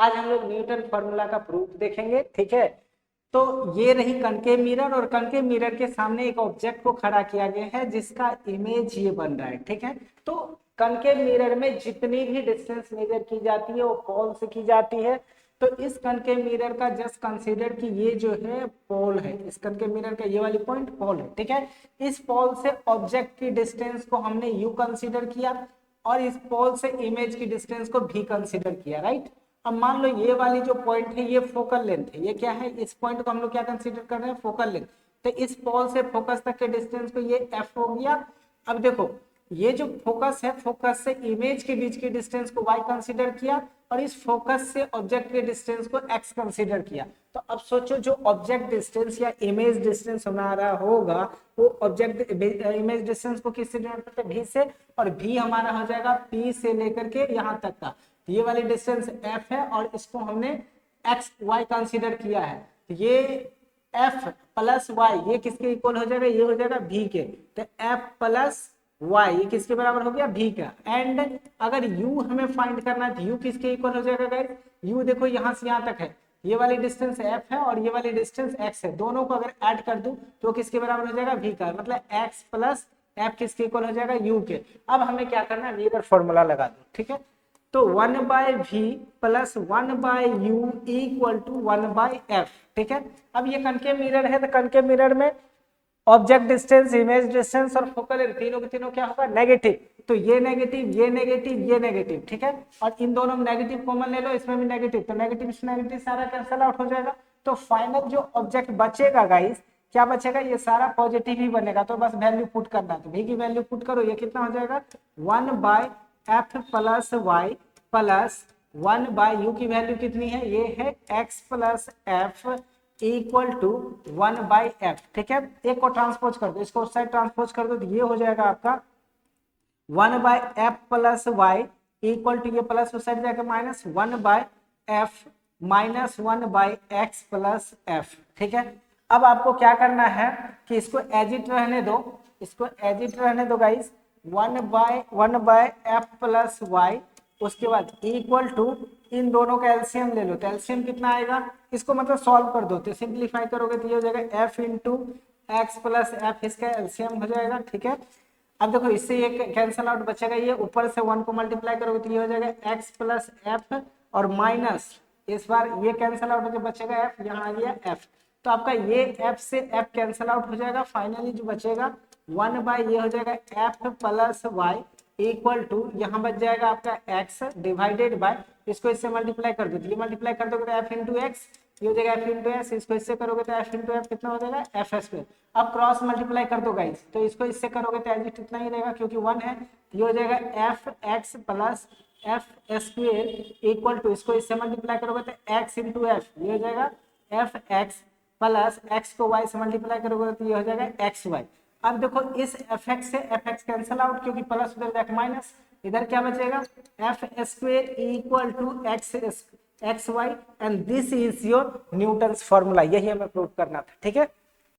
आज हम लोग न्यूटन फॉर्मूला का प्रूफ देखेंगे, ठीक है। तो ये रही कनकेव मिरर, और कनकेव मिरर के सामने एक ऑब्जेक्ट को खड़ा किया गया है जिसका इमेज ये बन रहा है, ठीक है। तो कनकेव मिरर में जितनी भी डिस्टेंस मेजर की जाती है वो पोल से की जाती है। तो इस कनकेव मिरर का जस्ट कंसीडर कि ये जो है पोल है, इस कनकेव मिरर का ये वाली पॉइंट पोल है, ठीक है। इस पोल से ऑब्जेक्ट की डिस्टेंस को हमने यू कंसीडर किया और इस पोल से इमेज की डिस्टेंस को भी कंसीडर किया, राइट। अब मान लो ये वाली जो पॉइंट है ये फोकल लेंथ है, ये क्या है, इस पॉइंट को हम लोग क्या कंसीडर कर रहे हैं, फोकल लेंथ। तो इस पोल से फोकस तक के डिस्टेंस को ये एफ हो गया। अब देखो ये जो फोकस है, फोकस से इमेज के बीच की डिस्टेंस को वाई कंसीडर किया और इस फोकस से ऑब्जेक्ट के डिस्टेंस को एक्स कंसीडर किया। तो अब सोचो जो ऑब्जेक्ट डिस्टेंस या इमेज डिस्टेंस हमारा होगा वो ऑब्जेक्ट इमेज डिस्टेंस को किससे डिनोट करते हैं, भी से, और भी हमारा हो जाएगा पी से लेकर के यहाँ तक का। ये वाली डिस्टेंस f है और इसको हमने x y कंसीडर किया है। तो ये f प्लस y ये किसके इक्वल हो जाएगा, ये हो जाएगा v के। तो f प्लस y ये किसके बराबर हो गया, v का। एंड अगर u हमें फाइंड करना है तो u किसके इक्वल हो जाएगा गाइस, u देखो यहाँ से यहाँ तक है, ये वाली डिस्टेंस f है और ये वाली डिस्टेंस x है, दोनों को अगर ऐड कर दूं तो किसके बराबर हो जाएगा, v का। मतलब x प्लस f किसके इक्वल हो जाएगा, u के। अब हमें क्या करना है, मिरर फॉर्मूला लगा दो, ठीक है। तो 1/v plus 1/u equal to 1/f, ठीक है। अब ये कनकेव मिरर है तो कनकेव मिरर में ऑब्जेक्ट डिस्टेंस, इमेज डिस्टेंस और फोकल लेंथ तीनों के तीनों क्या होगा, नेगेटिव। तो ये नेगेटिव, ये नेगेटिव, ये नेगेटिव, ठीक है। और इन दोनों में नेगेटिव कॉमन ले लो, इसमें भी नेगेटिव, तो नेगेटिव से नेगेटिव सारा कैंसिल आउट हो जाएगा। तो फाइनल जो ऑब्जेक्ट बचेगा गाइस, क्या बचेगा, ये सारा पॉजिटिव ही बनेगा। तो बस वैल्यू पुट करना है, तो v की वैल्यू पुट करो, ये कितना हो जाएगा 1/f plus y plus 1/u की वैल्यू कितनी है, ये है x plus f equal to 1/f, ठीक है। एक को ट्रांसपोज कर दो, इसको उस साइड ट्रांसपोज कर दो, तो ये हो जाएगा आपका 1/f plus y equal to, ये प्लस उस साइड जाएगा minus 1/f minus 1/x plus f, ठीक है। अब आपको क्या करना है कि इसको एज इट रहने दो, इसको एज इट रहने दो गाइस, 1/f प्लस y, उसके बाद इक्वल टू इन दोनों का एलसीएम ले लो। तो एलसीएम कितना आएगा, इसको मतलब सॉल्व कर दो, तो सिंप्लीफाई करोगे तो ये हो जाएगा f into x plus F, इसका एलसीएम हो जाएगा, ठीक है। अब देखो इससे ये कैंसल आउट बचेगा, ये ऊपर से 1 को मल्टीप्लाई करोगे तो ये हो जाएगा x प्लस एफ और माइनस इस बार ये कैंसल आउट हो जाए, बचेगा f, यहाँ आ गया f। तो आपका ये f से f कैंसल आउट हो जाएगा, फाइनली जो बचेगा 1/, ये हो जाएगा f plus y equal to, यहाँ बच जाएगा आपका x डिवाइडेड बाय, इसको इससे मल्टीप्लाई कर दो, ये मल्टीप्लाई कर दोगे तो f इंटू एक्स, ये हो जाएगा f इंटू एस, इसको इससे करोगे तो f इंटू एफ कितना हो जाएगा, एफ एस पे। अब क्रॉस मल्टीप्लाई कर दो गाइस, तो इसको इससे करोगे तो एज इट इतना ही रहेगा क्योंकि 1 है, ये हो जाएगा f x plus f square equal to, इसको इससे मल्टीप्लाई करोगे तो x इंटू एफ, ये हो जाएगा एफ एक्स प्लस एक्स को y से मल्टीप्लाई करोगे तो ये हो जाएगा एक्स वाई। अब देखो इस fx से fx कैंसल आउट, क्योंकि प्लस उधर जाके माइनस, इधर क्या बचेगा f square equal to x y, and this is your Newton's formula. यही हमें प्रूव करना था, ठीक है।